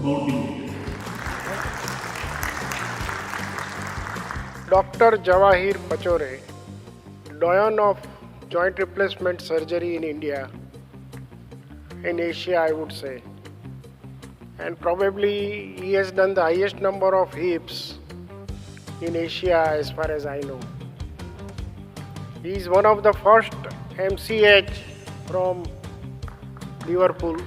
motivate. Dr. Jawahir Pachore, doyen of joint replacement surgery in India, in Asia I would say. And probably he has done the highest number of hips in Asia as far as I know. He is one of the first MCH from Liverpool.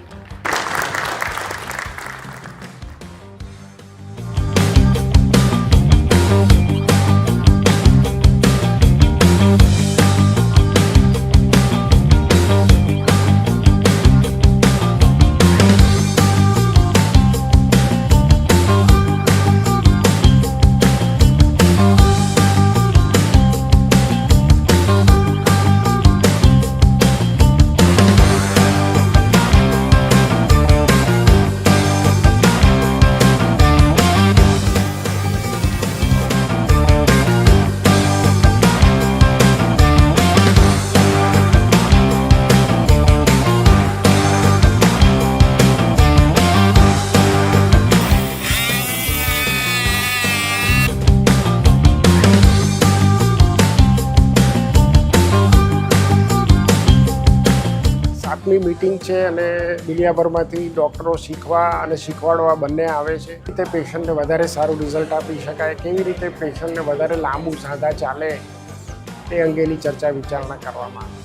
સાતમી meeting છે અને દુનિયાભરમાંથી ડૉક્ટરો શીખવા અને શીખવાડવા બંને આવે છે. રીતે પેશન્ટને વધારે સારું રિઝલ્ટ આપી શકાય, કેવી રીતે પેશન્ટને વધારે લાંબુ સાંધા ચાલે એ અંગેની ચર્ચા વિચારણા કરવામાં આવી.